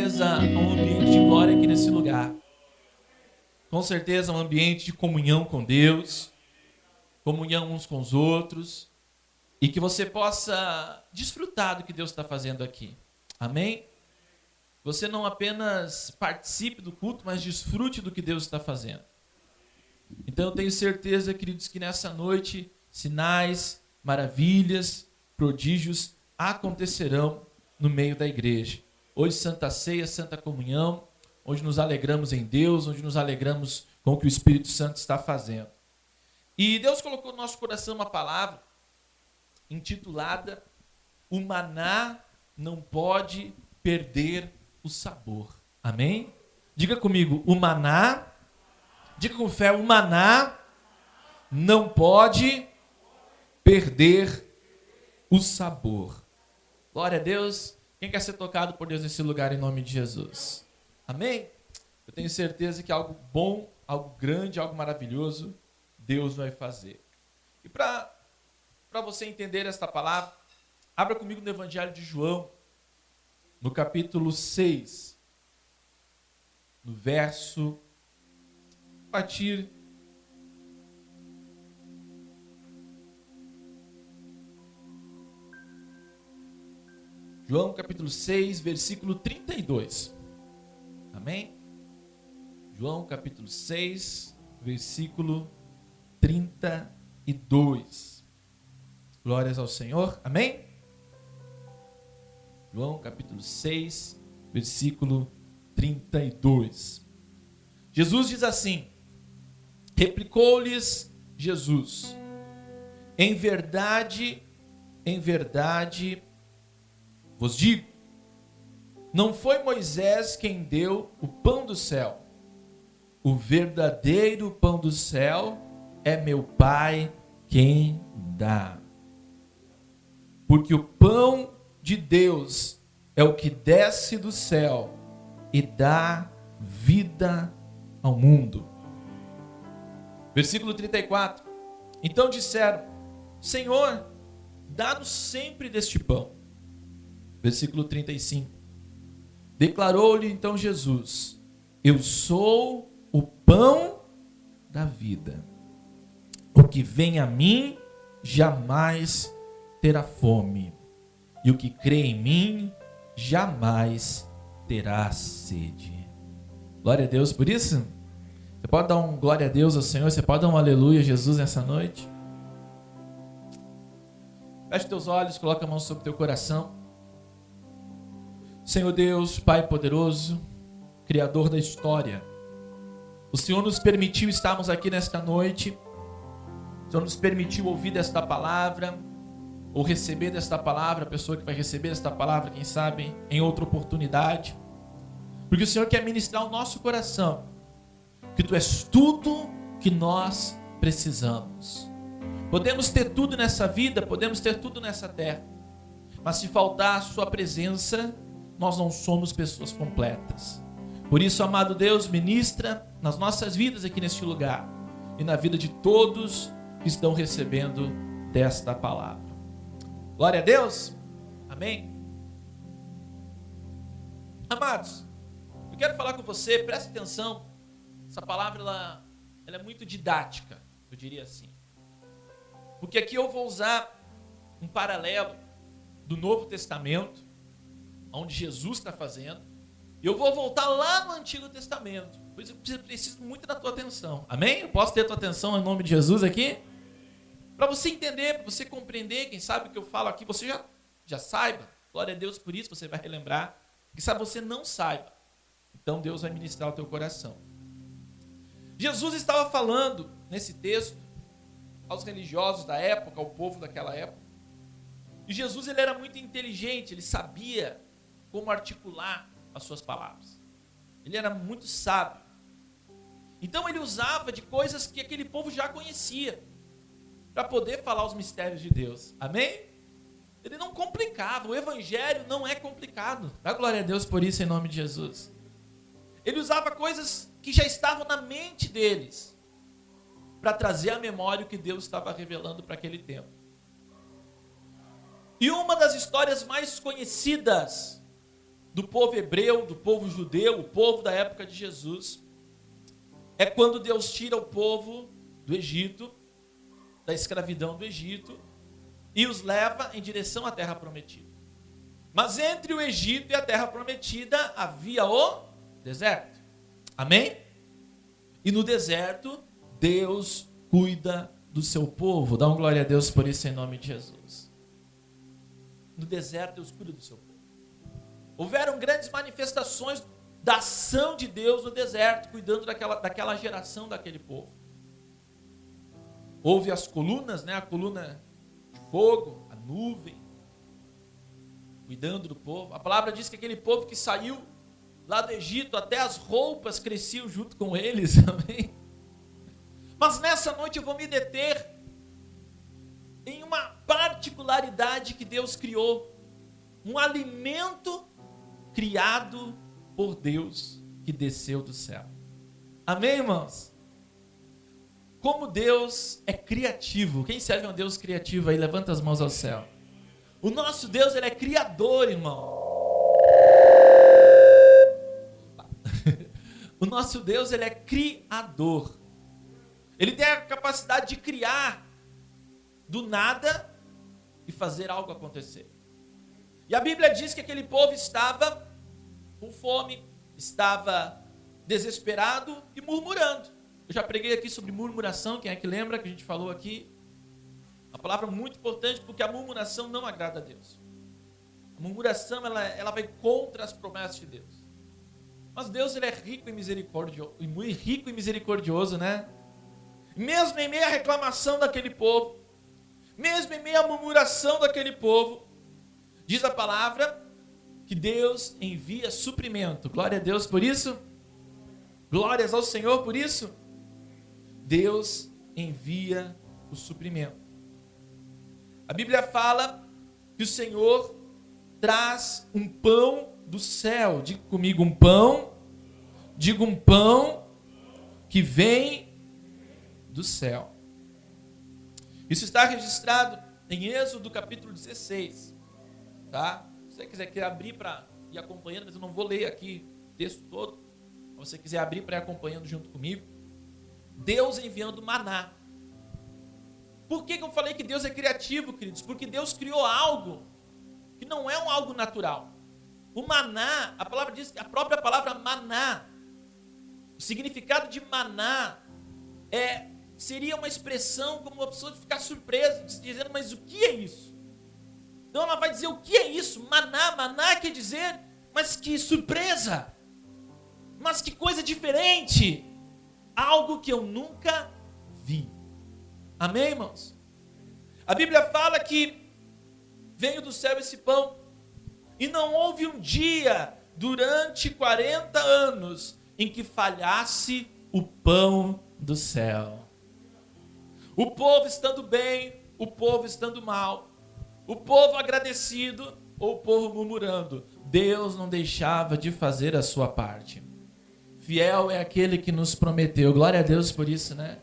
certeza um ambiente de glória aqui nesse lugar. Com certeza um ambiente de comunhão com Deus, comunhão uns com os outros, e que você possa desfrutar do que Deus está fazendo aqui. Amém? Você não apenas participe do culto, mas desfrute do que Deus está fazendo. Então eu tenho certeza, queridos, que nessa noite sinais, maravilhas, prodígios acontecerão no meio da igreja. Hoje Santa Ceia, Santa Comunhão, onde nos alegramos em Deus, onde nos alegramos com o que o Espírito Santo está fazendo. E Deus colocou no nosso coração uma palavra intitulada "O maná não pode perder o sabor". Amém? Diga comigo, o maná, diga com fé, o maná não pode perder o sabor. Glória a Deus. Quem quer ser tocado por Deus nesse lugar em nome de Jesus? Amém? Eu tenho certeza que algo bom, algo grande, algo maravilhoso Deus vai fazer. E para você entender esta palavra, abra comigo no Evangelho de João, no capítulo 6, no verso, a partir João capítulo 6, versículo 32. Amém? João capítulo 6, versículo 32. Glórias ao Senhor. Amém? João capítulo 6, versículo 32. Jesus diz assim: replicou-lhes Jesus: em verdade vos digo, não foi Moisés quem deu o pão do céu. O verdadeiro pão do céu é meu Pai quem dá. Porque o pão de Deus é o que desce do céu e dá vida ao mundo. Versículo 34. Então disseram: Senhor, dá-nos sempre deste pão. Versículo 35. Declarou-lhe então Jesus: eu sou o pão da vida. O que vem a mim jamais terá fome, e o que crê em mim jamais terá sede. Glória a Deus por isso. Você pode dar um glória a Deus ao Senhor? Você pode dar um aleluia a Jesus nessa noite? Feche teus olhos, coloca a mão sobre teu coração. Senhor Deus, Pai poderoso, Criador da história, o Senhor nos permitiu estarmos aqui nesta noite. O Senhor nos permitiu ouvir desta palavra, ou receber desta palavra, a pessoa que vai receber esta palavra, quem sabe, em outra oportunidade. Porque o Senhor quer ministrar o nosso coração, que Tu és tudo que nós precisamos. Podemos ter tudo nessa vida, podemos ter tudo nessa terra, mas se faltar a Sua presença, nós não somos pessoas completas. Por isso, amado Deus, ministra nas nossas vidas aqui neste lugar e na vida de todos que estão recebendo desta palavra. Glória a Deus. Amém. Amados, eu quero falar com você, preste atenção. Essa palavra ela é muito didática, eu diria assim. Porque aqui eu vou usar um paralelo do Novo Testamento, onde Jesus está fazendo, e eu vou voltar lá no Antigo Testamento. Por isso eu preciso muito da tua atenção. Amém? Eu posso ter a tua atenção em nome de Jesus aqui? Para você entender, para você compreender, quem sabe o que eu falo aqui, você já saiba. Glória a Deus por isso, você vai relembrar. Quem sabe você não saiba. Então Deus vai ministrar o teu coração. Jesus estava falando, nesse texto, aos religiosos da época, ao povo daquela época. E Jesus ele era muito inteligente, ele sabia como articular as suas palavras. Ele era muito sábio. Então ele usava de coisas que aquele povo já conhecia, para poder falar os mistérios de Deus. Amém? Ele não complicava, o evangelho não é complicado. Dá glória a Deus por isso em nome de Jesus. Ele usava coisas que já estavam na mente deles, para trazer à memória o que Deus estava revelando para aquele tempo. E uma das histórias mais conhecidas do povo hebreu, do povo judeu, o povo da época de Jesus, é quando Deus tira o povo do Egito, da escravidão do Egito, e os leva em direção à terra prometida. Mas entre o Egito e a terra prometida havia o deserto. Amém? E no deserto, Deus cuida do seu povo. Dá uma glória a Deus por isso em nome de Jesus. No deserto, Deus cuida do seu povo. Houveram grandes manifestações da ação de Deus no deserto, cuidando daquela geração, daquele povo. Houve as colunas, né? A coluna de fogo, a nuvem, cuidando do povo. A palavra diz que aquele povo que saiu lá do Egito, até as roupas cresciam junto com eles. Amém? Mas nessa noite eu vou me deter em uma particularidade que Deus criou. Um alimento criado por Deus que desceu do céu. Amém, irmãos? Como Deus é criativo. Quem serve a um Deus criativo aí? Levanta as mãos ao céu. O nosso Deus, ele é criador, irmão. O nosso Deus, ele é criador. Ele tem a capacidade de criar do nada e fazer algo acontecer. E a Bíblia diz que aquele povo estava com fome, estava desesperado e murmurando. Eu já preguei aqui sobre murmuração, quem é que lembra que a gente falou aqui? Uma palavra muito importante, porque a murmuração não agrada a Deus. A murmuração, ela vai contra as promessas de Deus. Mas Deus, ele é rico e misericordioso, né? Mesmo em meio à reclamação daquele povo, mesmo em meio à murmuração daquele povo, diz a palavra que Deus envia suprimento. Glória a Deus por isso. Glórias ao Senhor por isso. Deus envia o suprimento. A Bíblia fala que o Senhor traz um pão do céu. Diga comigo, um pão. Diga um pão que vem do céu. Isso está registrado em Êxodo capítulo 16. Tá? Se você quiser abrir para ir acompanhando, mas eu não vou ler aqui o texto todo. Se você quiser abrir para ir acompanhando junto comigo. Deus enviando maná. Por que eu falei que Deus é criativo, queridos? Porque Deus criou algo que não é algo natural. O maná, a palavra diz, a própria palavra maná, o significado de maná seria uma expressão como uma pessoa ficar surpresa, dizendo, mas o que é isso? Então ela vai dizer, o que é isso? Maná, maná quer dizer, mas que surpresa, mas que coisa diferente, algo que eu nunca vi. Amém, irmãos? A Bíblia fala que veio do céu esse pão, e não houve um dia durante 40 anos em que falhasse o pão do céu. O povo estando bem, o povo estando mal, o povo agradecido ou o povo murmurando, Deus não deixava de fazer a sua parte. Fiel é aquele que nos prometeu. Glória a Deus por isso, né?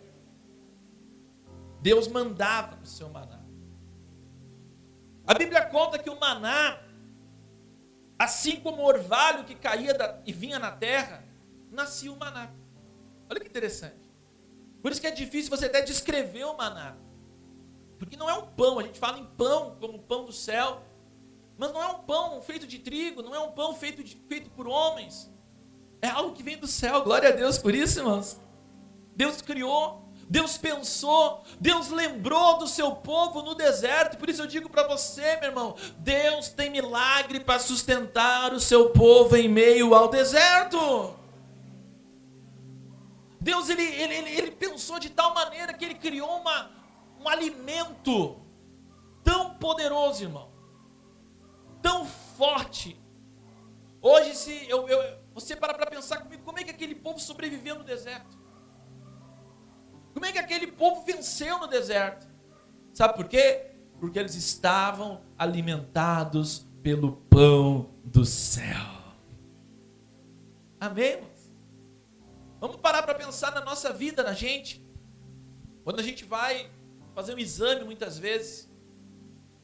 Deus mandava o seu maná. A Bíblia conta que o maná, assim como o orvalho que caía e vinha na terra, nascia o maná. Olha que interessante. Por isso que é difícil você até descrever o maná. Porque não é um pão, a gente fala em pão como pão do céu, mas não é um pão feito de trigo, não é um pão feito por homens. É algo que vem do céu. Glória a Deus por isso, irmãos. Deus criou, Deus pensou, Deus lembrou do seu povo no deserto. Por isso eu digo para você, meu irmão, Deus tem milagre para sustentar o seu povo em meio ao deserto. Deus, ele pensou de tal maneira que ele criou um alimento tão poderoso, irmão, tão forte. Hoje, se você para pensar comigo, como é que aquele povo sobreviveu no deserto? Como é que aquele povo venceu no deserto? Sabe por quê? Porque eles estavam alimentados pelo pão do céu. Amém, irmãos? Vamos parar para pensar na nossa vida, na gente. Quando a gente vai fazer um exame, muitas vezes,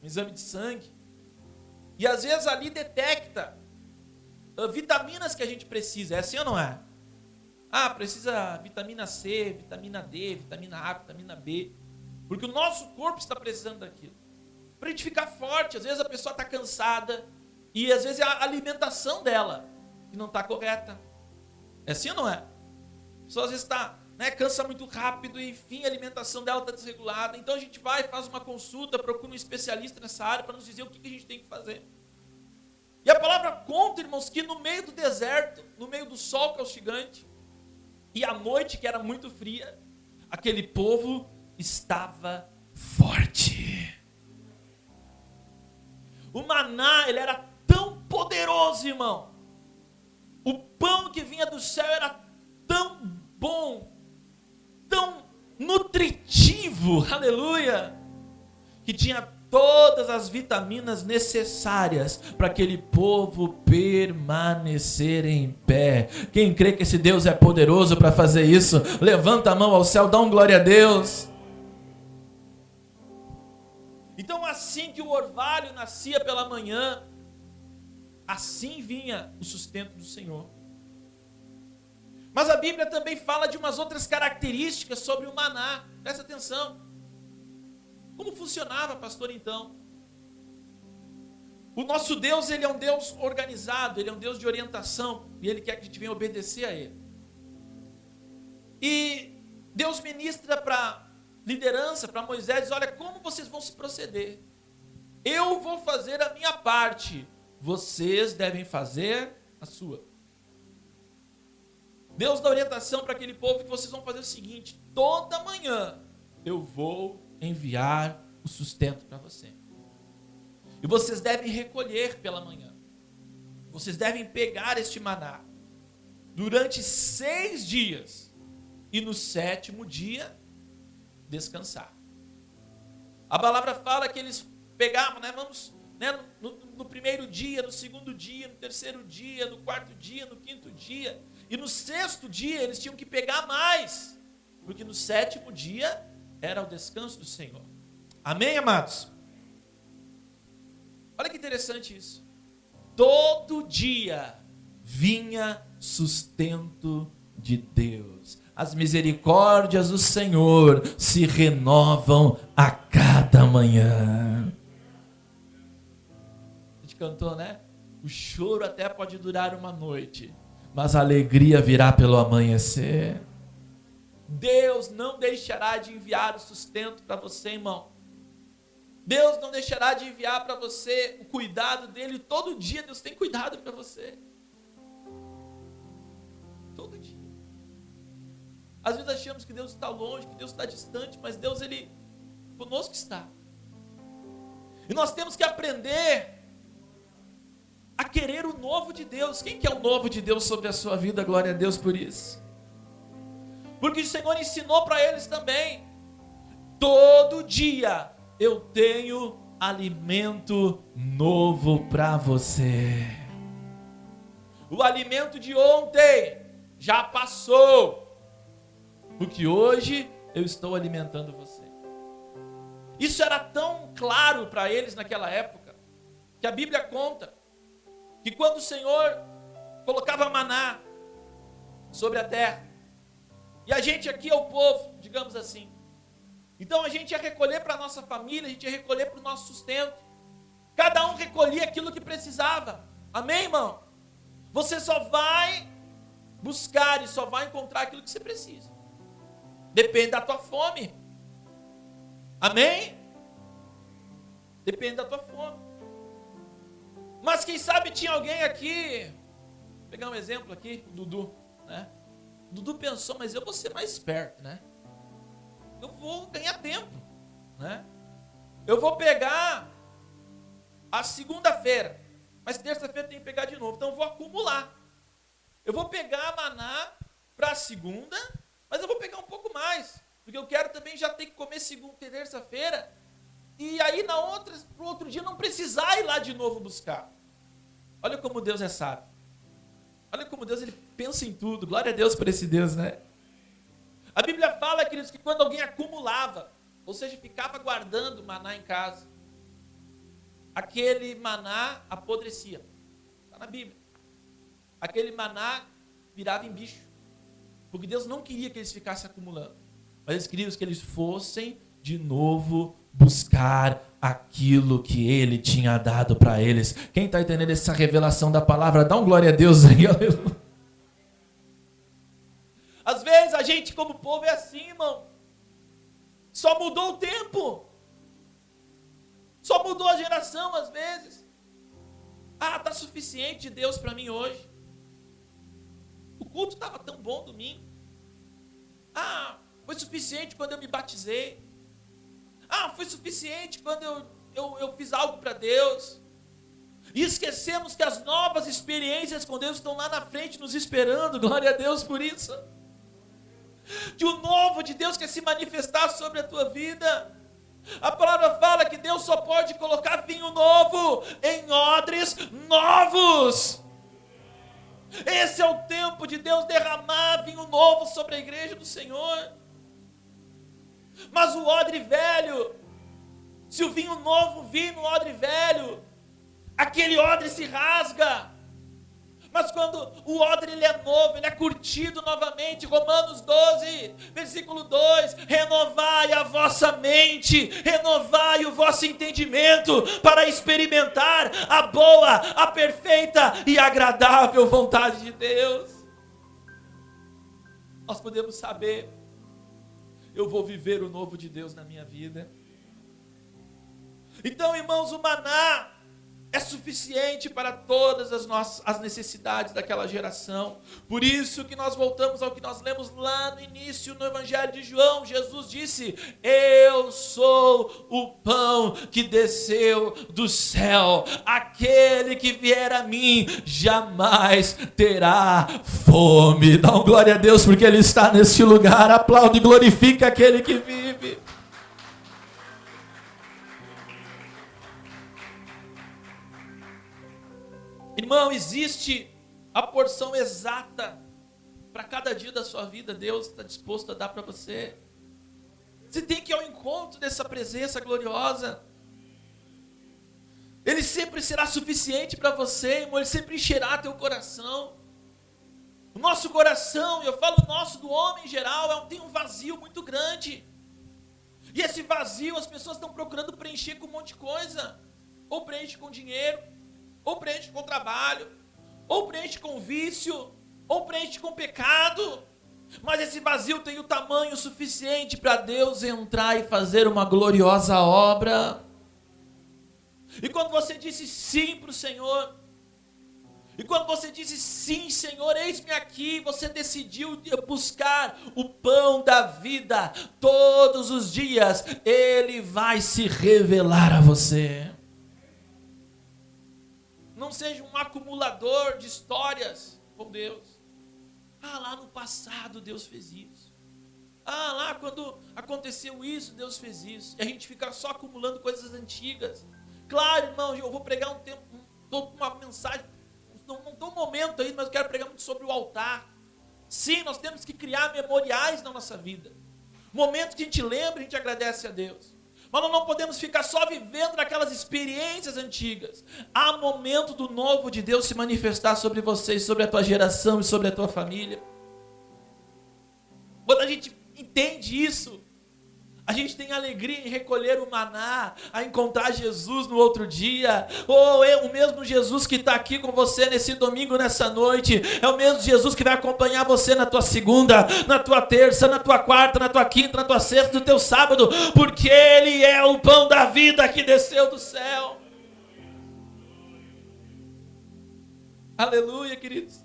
um exame de sangue, e às vezes ali detecta vitaminas que a gente precisa. É assim ou não é? Precisa vitamina C, vitamina D, vitamina A, vitamina B. Porque o nosso corpo está precisando daquilo. Para a gente ficar forte. Às vezes a pessoa está cansada. E às vezes é a alimentação dela que não está correta. É assim ou não é? A pessoa às vezes está, cansa muito rápido e, enfim, a alimentação dela está desregulada. Então a gente vai, faz uma consulta, procura um especialista nessa área para nos dizer o que a gente tem que fazer. E a palavra conta, irmãos, que no meio do deserto, no meio do sol castigante, e a noite que era muito fria, aquele povo estava forte. O maná, ele era tão poderoso, irmão. O pão que vinha do céu era tão bom, tão nutritivo, aleluia, que tinha todas as vitaminas necessárias para aquele povo permanecer em pé. Quem crê que esse Deus é poderoso para fazer isso, levanta a mão ao céu, dá um glória a Deus. Então, assim que o orvalho nascia pela manhã, assim vinha o sustento do Senhor. Mas a Bíblia também fala de umas outras características sobre o maná. Presta atenção. Como funcionava, pastor, então? O nosso Deus, ele é um Deus organizado, ele é um Deus de orientação, e ele quer que a gente venha obedecer a ele. E Deus ministra para liderança, para Moisés, diz, olha, como vocês vão se proceder? Eu vou fazer a minha parte, vocês devem fazer a sua. Deus dá orientação para aquele povo que vocês vão fazer o seguinte: toda manhã eu vou enviar o sustento para você. E vocês devem recolher pela manhã. Vocês devem pegar este maná durante 6 dias e no 7º dia descansar. A palavra fala que eles pegavam, no primeiro dia, no segundo dia, no terceiro dia, no 4º dia, no 5º dia, e no 6º dia eles tinham que pegar mais, porque no 7º dia era o descanso do Senhor. Amém, amados? Olha que interessante isso. Todo dia vinha sustento de Deus. As misericórdias do Senhor se renovam a cada manhã. A gente cantou, né? O choro até pode durar uma noite, mas a alegria virá pelo amanhecer. Deus não deixará de enviar o sustento para você, irmão. Deus não deixará de enviar para você o cuidado dele. Todo dia Deus tem cuidado para você. Todo dia. Às vezes achamos que Deus está longe, que Deus está distante, mas Deus, ele conosco está. E nós temos que aprender a querer o novo de Deus. Quem quer o novo de Deus sobre a sua vida? Glória a Deus por isso. Porque o Senhor ensinou para eles também. Todo dia eu tenho alimento novo para você. O alimento de ontem já passou, porque hoje eu estou alimentando você. Isso era tão claro para eles naquela época, que a Bíblia conta que quando o Senhor colocava maná sobre a terra, e a gente aqui é o povo, digamos assim, então a gente ia recolher para a nossa família, a gente ia recolher para o nosso sustento. Cada um recolhia aquilo que precisava. Amém, irmão? Você só vai buscar e só vai encontrar aquilo que você precisa. Depende da tua fome. Amém? Depende da tua fome. Mas quem sabe tinha alguém aqui, vou pegar um exemplo aqui, o Dudu, né? O Dudu pensou, mas eu vou ser mais esperto, né? Eu vou ganhar tempo, né? Eu vou pegar a segunda-feira, mas terça-feira tem que pegar de novo, então eu vou acumular. Eu vou pegar a maná para a segunda, mas eu vou pegar um pouco mais, porque eu quero também já ter que comer segunda e terça-feira, e aí pro outro dia não precisar ir lá de novo buscar. Olha como Deus é sábio. Olha como Deus, ele pensa em tudo. Glória a Deus por esse Deus, né? A Bíblia fala, queridos, que quando alguém acumulava, ou seja, ficava guardando maná em casa, aquele maná apodrecia. Está na Bíblia. aquele maná virava em bicho. Porque Deus não queria que eles ficassem acumulando. Mas eles queriam que eles fossem de novo buscar aquilo que Ele tinha dado para eles. Quem está entendendo essa revelação da palavra, dá um glória a Deus aí, aleluia. Às vezes a gente como povo é assim, irmão. Só mudou o tempo. Só mudou a geração às vezes. Está suficiente Deus para mim hoje. O culto estava tão bom domingo. Foi suficiente quando eu me batizei. Foi suficiente quando eu fiz algo para Deus. E esquecemos que as novas experiências com Deus estão lá na frente nos esperando. Glória a Deus por isso. Que o novo de Deus quer se manifestar sobre a tua vida. A palavra fala que Deus só pode colocar vinho novo em odres novos. Esse é o tempo de Deus derramar vinho novo sobre a igreja do Senhor. Mas o odre velho, se o vinho novo vir no odre velho, aquele odre se rasga. Mas quando o odre ele é novo, ele é curtido novamente, Romanos 12, versículo 2, renovai a vossa mente, renovai o vosso entendimento, para experimentar a boa, a perfeita e agradável vontade de Deus. Nós podemos saber, eu vou viver o novo de Deus na minha vida. Então, irmãos, o maná é suficiente para todas as necessidades daquela geração. Por isso que nós voltamos ao que nós lemos lá no início, no Evangelho de João. Jesus disse: eu sou o pão que desceu do céu. Aquele que vier a mim jamais terá fome. Dá um glória a Deus porque Ele está neste lugar. Aplaude e glorifica aquele que vive. Irmão, existe a porção exata para cada dia da sua vida. Deus está disposto a dar para você. Você tem que ir ao encontro dessa presença gloriosa. Ele sempre será suficiente para você, irmão. Ele sempre encherá teu coração. O nosso coração, eu falo nosso, do homem em geral, tem um vazio muito grande. E esse vazio as pessoas estão procurando preencher com um monte de coisa. Ou preenche com dinheiro, ou preenche com trabalho, ou preenche com vício, ou preenche com pecado. Mas esse vazio tem o tamanho suficiente para Deus entrar e fazer uma gloriosa obra. E quando você disse sim para o Senhor, e quando você disse sim, Senhor, eis-me aqui, você decidiu buscar o pão da vida todos os dias, Ele vai se revelar a você. Não seja um acumulador de histórias com Deus. Lá no passado Deus fez isso. Lá quando aconteceu isso, Deus fez isso. E a gente fica só acumulando coisas antigas. Claro, irmão, eu vou pregar uma mensagem, não estou no momento ainda, mas eu quero pregar muito sobre o altar. Sim, nós temos que criar memoriais na nossa vida. Momentos que a gente lembra, a gente agradece a Deus. Mas nós não podemos ficar só vivendo naquelas experiências antigas. Há momento do novo de Deus se manifestar sobre você, sobre a tua geração e sobre a tua família. Quando a gente entende isso, a gente tem alegria em recolher o maná, a encontrar Jesus no outro dia. O mesmo Jesus que está aqui com você nesse domingo, nessa noite, é o mesmo Jesus que vai acompanhar você na tua segunda, na tua terça, na tua quarta, na tua quinta, na tua sexta, no teu sábado, porque Ele é o pão da vida que desceu do céu. Aleluia, queridos.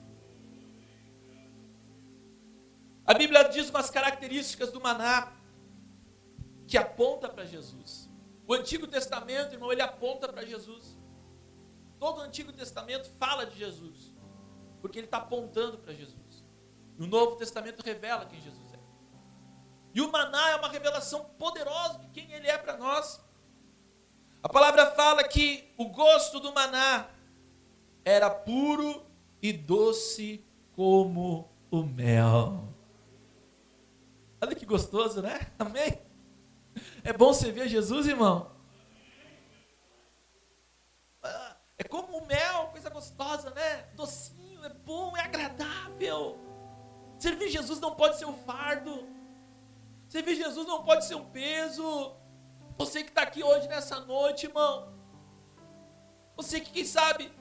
A Bíblia diz umas características do maná que aponta para Jesus. O Antigo Testamento, irmão, ele aponta para Jesus. Todo o Antigo Testamento fala de Jesus, porque ele está apontando para Jesus. E o Novo Testamento revela quem Jesus é. E o maná é uma revelação poderosa de quem Ele é para nós. A palavra fala que o gosto do maná era puro e doce como o mel. Olha que gostoso, né? Amém? É bom você ver Jesus, irmão. É como o mel, coisa gostosa, né? Docinho, é bom. Servir Jesus não pode ser um fardo. Servir Jesus não pode ser um peso. Você que está aqui hoje nessa noite, irmão. Você que, quem sabe,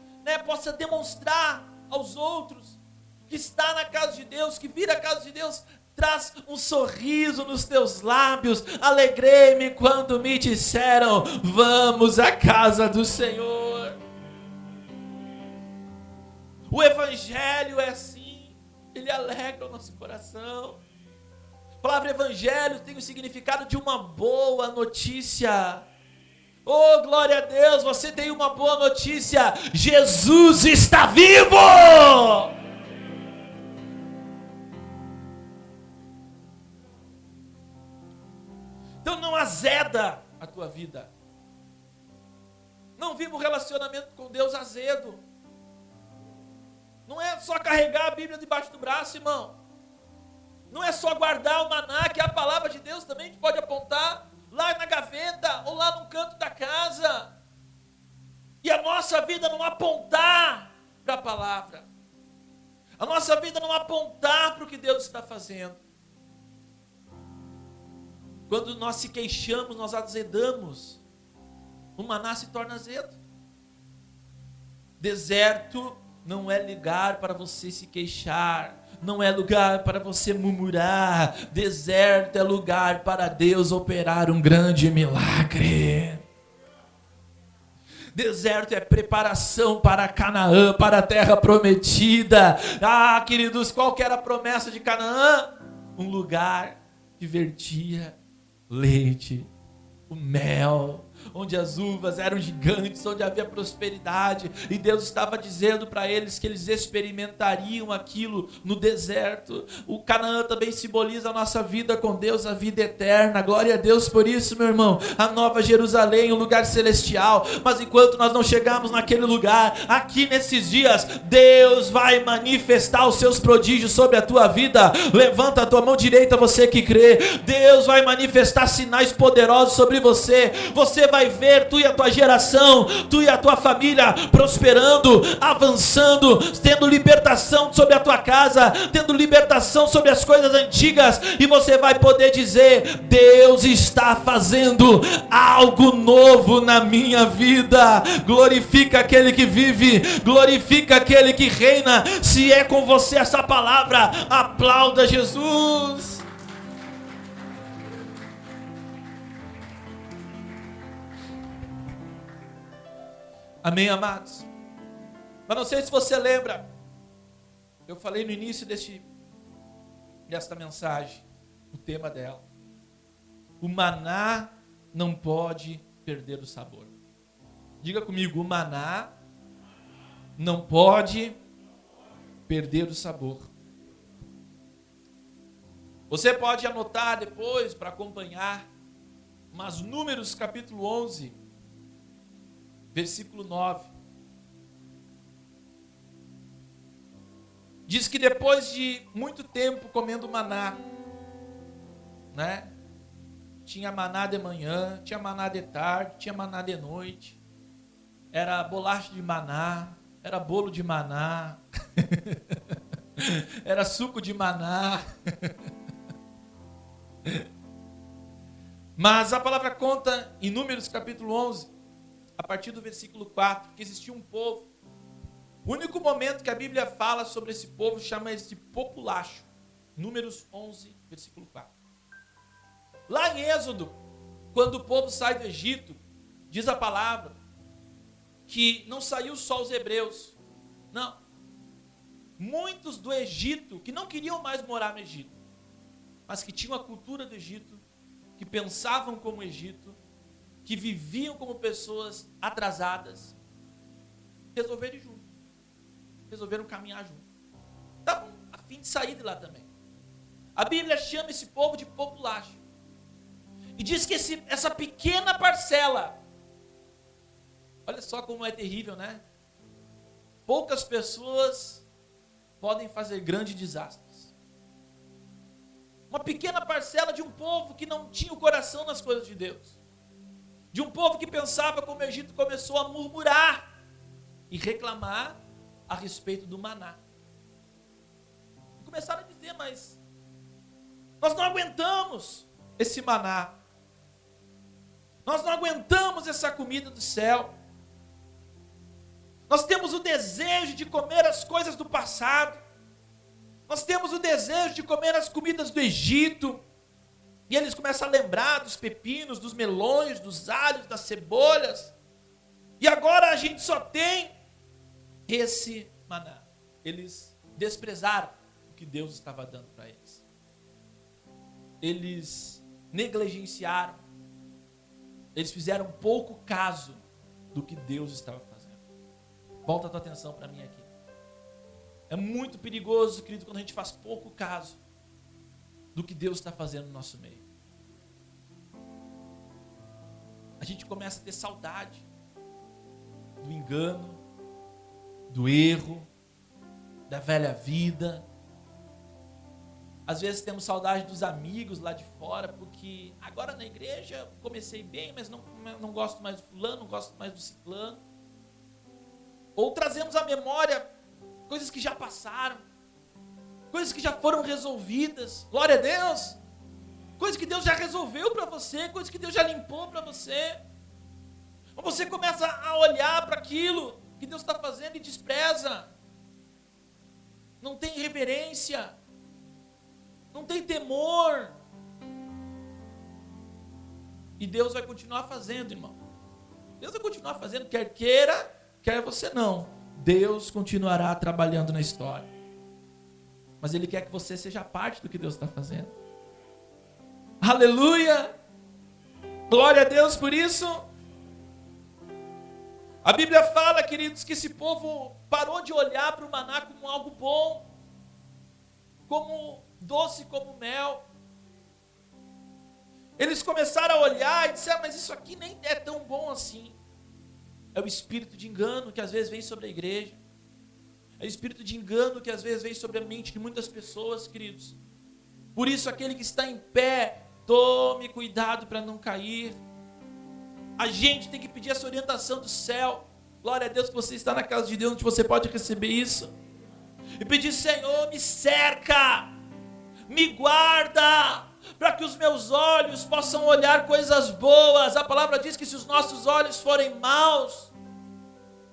possa demonstrar aos outros que está na casa de Deus, que vir à casa de Deus, traz um sorriso nos teus lábios. Alegrei-me quando me disseram: vamos à casa do Senhor. O Evangelho é assim, ele alegra o nosso coração. A palavra Evangelho tem o significado de uma boa notícia. Oh, glória a Deus, você tem uma boa notícia: Jesus está vivo! Então não azeda a tua vida. Não viva um relacionamento com Deus azedo. Não é só carregar a Bíblia debaixo do braço, irmão. Não é só guardar o maná, que é a palavra de Deus, também a gente pode apontar lá na gaveta ou lá no canto da casa. E a nossa vida não apontar para a palavra. A nossa vida não apontar para o que Deus está fazendo. Quando nós se queixamos, nós azedamos. O maná se torna azedo. Deserto não é lugar para você se queixar. Não é lugar para você murmurar. Deserto é lugar para Deus operar um grande milagre. Deserto é preparação para Canaã, para a terra prometida. Ah, queridos, qual que era a promessa de Canaã? Um lugar que vertia leite, o mel, onde as uvas eram gigantes, onde havia prosperidade, e Deus estava dizendo para eles que eles experimentariam aquilo no deserto. O Canaã também simboliza a nossa vida com Deus, a vida eterna. Glória a Deus por isso, meu irmão. A Nova Jerusalém, um lugar celestial. Mas enquanto nós não chegarmos naquele lugar, aqui nesses dias, Deus vai manifestar os seus prodígios sobre a tua vida. Levanta a tua mão direita, você que crê. Deus vai manifestar sinais poderosos sobre você. Você vai ver, tu e a tua geração, tu e a tua família prosperando, avançando, tendo libertação sobre a tua casa, tendo libertação sobre as coisas antigas, e você vai poder dizer: Deus está fazendo algo novo na minha vida. Glorifica aquele que vive, glorifica aquele que reina. Se é com você essa palavra, aplauda Jesus. Amém, amados? Mas não sei se você lembra, eu falei no início desta mensagem, o tema dela. O maná não pode perder o sabor. Diga comigo: o maná não pode perder o sabor. Você pode anotar depois para acompanhar, mas Números capítulo 11, versículo 9. Diz que depois de muito tempo comendo maná, tinha maná de manhã, tinha maná de tarde, tinha maná de noite. Era bolacha de maná, era bolo de maná, era suco de maná. Mas a palavra conta em Números capítulo 11, a partir do versículo 4, que existia um povo. O único momento que a Bíblia fala sobre esse povo chama esse populacho. Números 11, versículo 4. Lá em Êxodo, quando o povo sai do Egito, diz a palavra que não saiu só os hebreus. Não. Muitos do Egito que não queriam mais morar no Egito, mas que tinham a cultura do Egito, que pensavam como o Egito, que viviam como pessoas atrasadas, resolveram ir junto. Resolveram caminhar junto. Estavam a fim de sair de lá também. A Bíblia chama esse povo de populacho. E diz que essa pequena parcela, olha só como é terrível, né? Poucas pessoas podem fazer grandes desastres. Uma pequena parcela de um povo que não tinha o coração nas coisas de Deus. De um povo que pensava como o Egito começou a murmurar e reclamar a respeito do maná. começaram a dizer, mas nós não aguentamos esse maná. Nós não aguentamos essa comida do céu. Nós temos o desejo de comer as coisas do passado. Nós temos o desejo de comer as comidas do Egito. E eles começam a lembrar dos pepinos, dos melões, dos alhos, das cebolas. E agora a gente só tem esse maná. Eles desprezaram o que Deus estava dando para eles. Eles negligenciaram. Eles fizeram pouco caso do que Deus estava fazendo. Volta a tua atenção para mim aqui. É muito perigoso, querido, quando a gente faz pouco caso do que Deus está fazendo no nosso meio. A gente começa a ter saudade do engano, do erro, da velha vida. Às vezes temos saudade dos amigos lá de fora, porque agora na igreja comecei bem, mas não gosto mais do fulano, não gosto mais do ciclano. Ou trazemos à memória coisas que já passaram, coisas que já foram resolvidas. Glória a Deus! Coisas que Deus já resolveu para você, coisas que Deus já limpou para você. Ou você começa a olhar para aquilo que Deus está fazendo e despreza. Não tem reverência. Não tem temor. E Deus vai continuar fazendo, irmão. Deus vai continuar fazendo, quer queira, quer você não. Deus continuará trabalhando na história. Mas Ele quer que você seja parte do que Deus está fazendo. Aleluia! Glória a Deus por isso. A Bíblia fala, queridos, que esse povo parou de olhar para o maná como algo bom, como doce como mel. Eles começaram a olhar e disseram, mas isso aqui nem é tão bom assim. É o espírito de engano que às vezes vem sobre a igreja. É o espírito de engano que às vezes vem sobre a mente de muitas pessoas, queridos. Por isso, aquele que está em pé, tome cuidado para não cair. A gente tem que pedir essa orientação do céu. Glória a Deus que você está na casa de Deus, onde você pode receber isso. E pedir, Senhor, me cerca, me guarda, para que os meus olhos possam olhar coisas boas. A palavra diz que se os nossos olhos forem maus,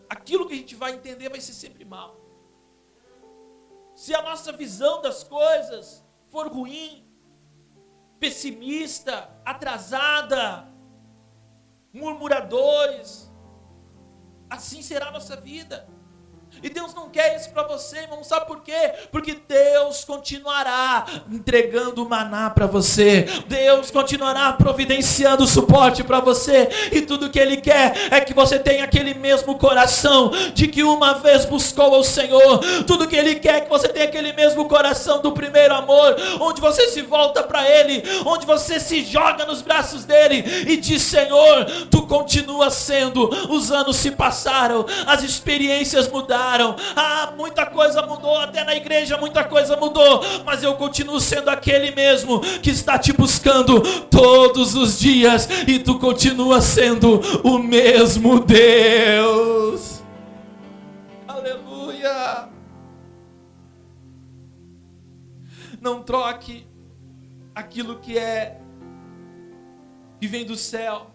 aquilo que a gente vai entender vai ser sempre mal. Se a nossa visão das coisas for ruim, pessimista, atrasada, murmuradores, assim será a nossa vida. E Deus não quer isso para você, irmão. Sabe por quê? Porque Deus continuará entregando o maná para você. Deus continuará providenciando suporte para você. E tudo que Ele quer é que você tenha aquele mesmo coração de que uma vez buscou ao Senhor. Tudo que Ele quer é que você tenha aquele mesmo coração do primeiro amor, onde você se volta para Ele, onde você se joga nos braços dEle e diz, Senhor, Tu continua sendo. Os anos se passaram, as experiências mudaram. Muita coisa mudou, até na igreja muita coisa mudou, mas eu continuo sendo aquele mesmo que está te buscando todos os dias, e Tu continua sendo o mesmo Deus. Aleluia! Não troque aquilo que vem do céu.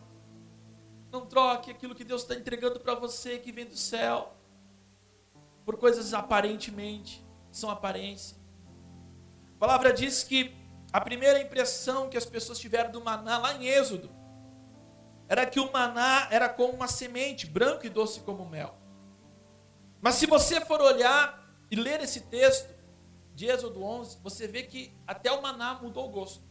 Não troque aquilo que Deus está entregando para você, que vem do céu, por coisas aparentemente, são aparência. A palavra diz que a primeira impressão que as pessoas tiveram do maná, lá em Êxodo, era que o maná era como uma semente, branco e doce como mel. Mas se você for olhar e ler esse texto de Êxodo 11, você vê que até o maná mudou o gosto.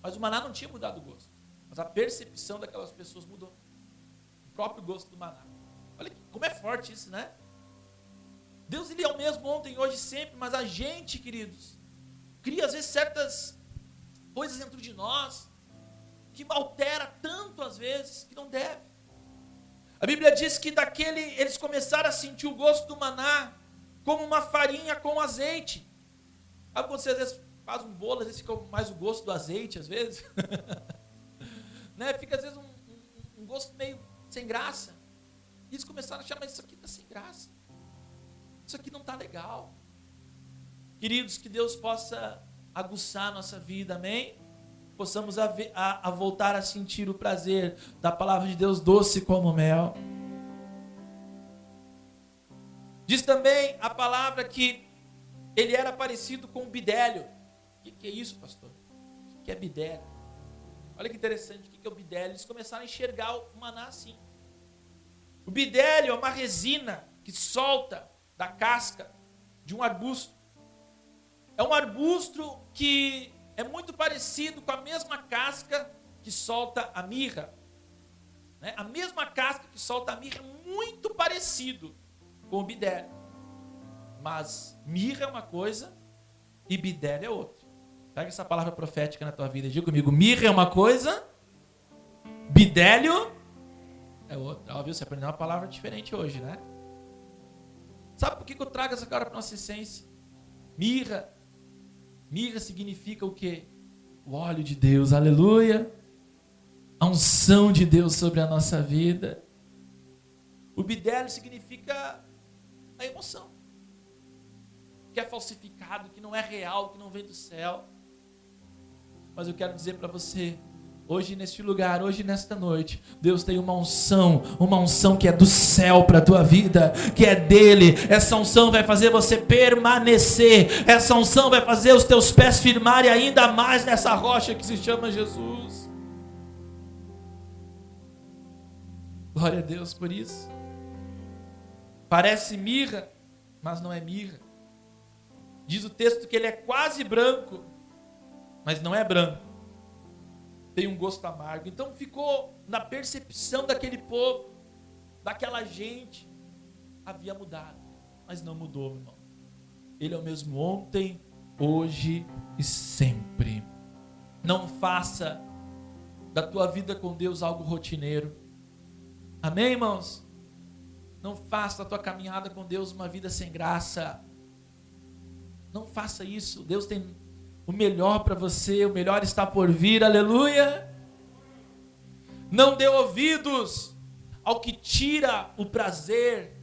Mas o maná não tinha mudado o gosto. Mas a percepção daquelas pessoas mudou. O próprio gosto do maná. Olha como é forte isso, né? Deus, Ele é o mesmo ontem, hoje e sempre, mas a gente, queridos, cria às vezes certas coisas dentro de nós, que altera tanto às vezes, que não deve. A Bíblia diz que eles começaram a sentir o gosto do maná, como uma farinha com azeite. Sabe quando você às vezes faz um bolo, às vezes fica mais o gosto do azeite, às vezes? Né? Fica às vezes um gosto meio sem graça. E eles começaram a achar, mas isso aqui está sem graça. Isso aqui não está legal. Queridos, que Deus possa aguçar a nossa vida, amém? Possamos a voltar a sentir o prazer da palavra de Deus doce como mel. Diz também a palavra que ele era parecido com o bidélio. O que é isso, pastor? O que é bidélio? Olha que interessante, o que é o bidélio? Eles começaram a enxergar o maná assim. O bidélio é uma resina que solta da casca de um arbusto. É um arbusto que é muito parecido com a mesma casca que solta a mirra. Né? A mesma casca que solta a mirra é muito parecido com o bidélio. Mas mirra é uma coisa e bidélio é outra. Pega essa palavra profética na tua vida e diga comigo: mirra é uma coisa, bidélio é outra. Ó, viu? Você aprendeu uma palavra diferente hoje, né? Sabe por que eu trago essa cara para nossa essência? Mirra. Mirra significa o quê? O óleo de Deus, aleluia. A unção de Deus sobre a nossa vida. O bidélio significa a emoção. Que é falsificado, que não é real, que não vem do céu. Mas eu quero dizer para você, hoje neste lugar, hoje nesta noite, Deus tem uma unção que é do céu para a tua vida, que é dele. Essa unção vai fazer você permanecer, essa unção vai fazer os teus pés firmarem ainda mais nessa rocha que se chama Jesus. Glória a Deus por isso. Parece mirra, mas não é mirra. Diz o texto que ele é quase branco, mas não é branco. Tem um gosto amargo. Então ficou na percepção daquele povo, daquela gente, havia mudado, mas não mudou, meu irmão. Ele é o mesmo ontem, hoje e sempre. Não faça da tua vida com Deus algo rotineiro. Amém, irmãos? Não faça da tua caminhada com Deus uma vida sem graça. Não faça isso. Deus tem o melhor para você, o melhor está por vir, aleluia. Não dê ouvidos ao que tira o prazer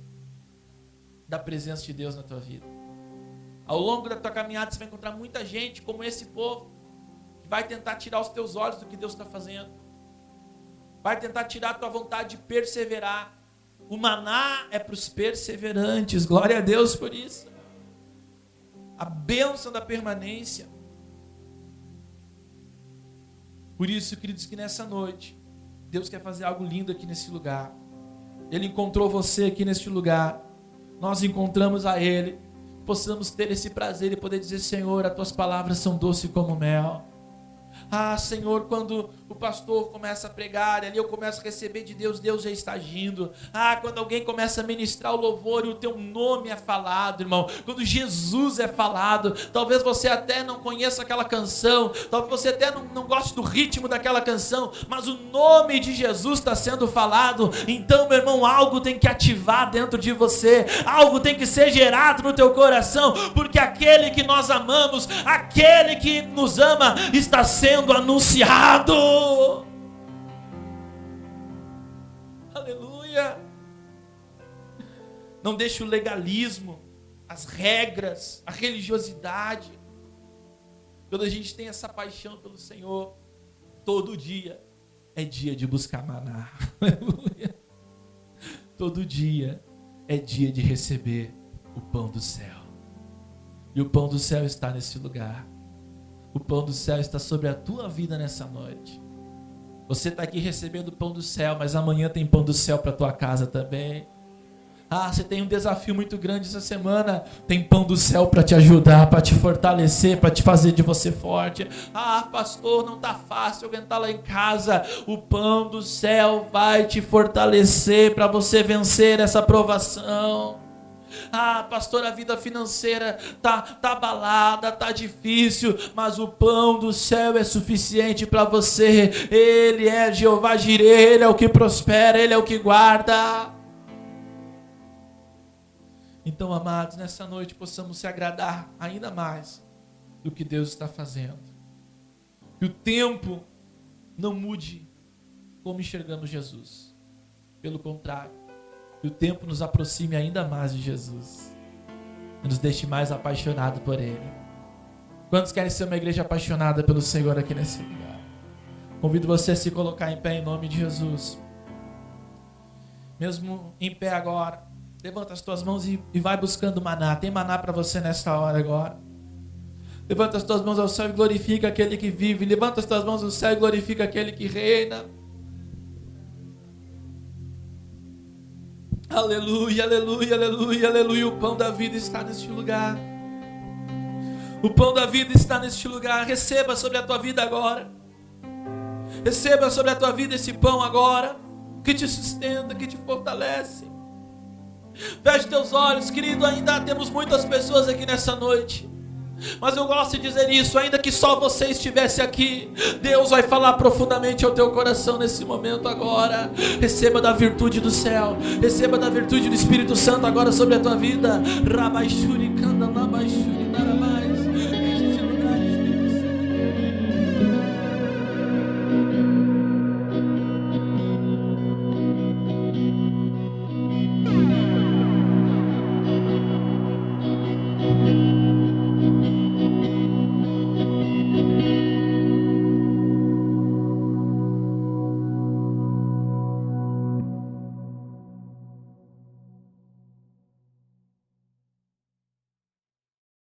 da presença de Deus na tua vida. Ao longo da tua caminhada você vai encontrar muita gente como esse povo, que vai tentar tirar os teus olhos do que Deus está fazendo, vai tentar tirar a tua vontade de perseverar. O maná é para os perseverantes, glória a Deus por isso. A bênção da permanência. Por isso, queridos, que nessa noite Deus quer fazer algo lindo aqui nesse lugar. Ele encontrou você aqui neste lugar, nós encontramos a Ele. Possamos ter esse prazer e poder dizer: Senhor, as tuas palavras são doces como mel. Ah, Senhor, quando o pastor começa a pregar, ali eu começo a receber de Deus, Deus já está agindo. Ah, quando alguém começa a ministrar o louvor e o teu nome é falado, irmão, quando Jesus é falado, talvez você até não conheça aquela canção, talvez você até não goste do ritmo daquela canção, mas o nome de Jesus está sendo falado. Então, meu irmão, algo tem que ativar dentro de você, algo tem que ser gerado no teu coração, porque aquele que nós amamos, aquele que nos ama, está sendo anunciado. Aleluia. Não deixe o legalismo, as regras, a religiosidade. Quando a gente tem essa paixão pelo Senhor, todo dia é dia de buscar maná. Aleluia. Todo dia é dia de receber o pão do céu. E o pão do céu está nesse lugar. O pão do céu está sobre a tua vida nessa noite. Você está aqui recebendo o pão do céu, mas amanhã tem pão do céu para a tua casa também. Ah, você tem um desafio muito grande essa semana. Tem pão do céu para te ajudar, para te fortalecer, para te fazer de você forte. Ah, pastor, não está fácil aguentar lá em casa. O pão do céu vai te fortalecer para você vencer essa provação. Ah, pastor, a vida financeira tá abalada, tá difícil, mas o pão do céu é suficiente para você. Ele é Jeová Jireh, Ele é o que prospera, Ele é o que guarda. Então, amados, nessa noite possamos se agradar ainda mais do que Deus está fazendo. Que o tempo não mude como enxergamos Jesus. Pelo contrário, que o tempo nos aproxime ainda mais de Jesus. nos deixe mais apaixonados por Ele. Quantos querem ser uma igreja apaixonada pelo Senhor aqui nesse lugar? Convido você a se colocar em pé em nome de Jesus. Mesmo em pé agora, levanta as tuas mãos e vai buscando maná. Tem maná para você nessa hora agora. Levanta as tuas mãos ao céu e glorifica aquele que vive. Levanta as tuas mãos ao céu e glorifica aquele que reina. Aleluia, aleluia, aleluia, aleluia. O pão da vida está neste lugar. O pão da vida está neste lugar. Receba sobre a tua vida agora. Receba sobre a tua vida esse pão agora, que te sustenta, que te fortalece. Feche teus olhos, querido. Ainda temos muitas pessoas aqui nessa noite, mas eu gosto de dizer isso, ainda que só você estivesse aqui, Deus vai falar profundamente ao teu coração nesse momento agora. Receba da virtude do céu, receba da virtude do Espírito Santo agora sobre a tua vida. Rabaixuri, canda, labaixuri.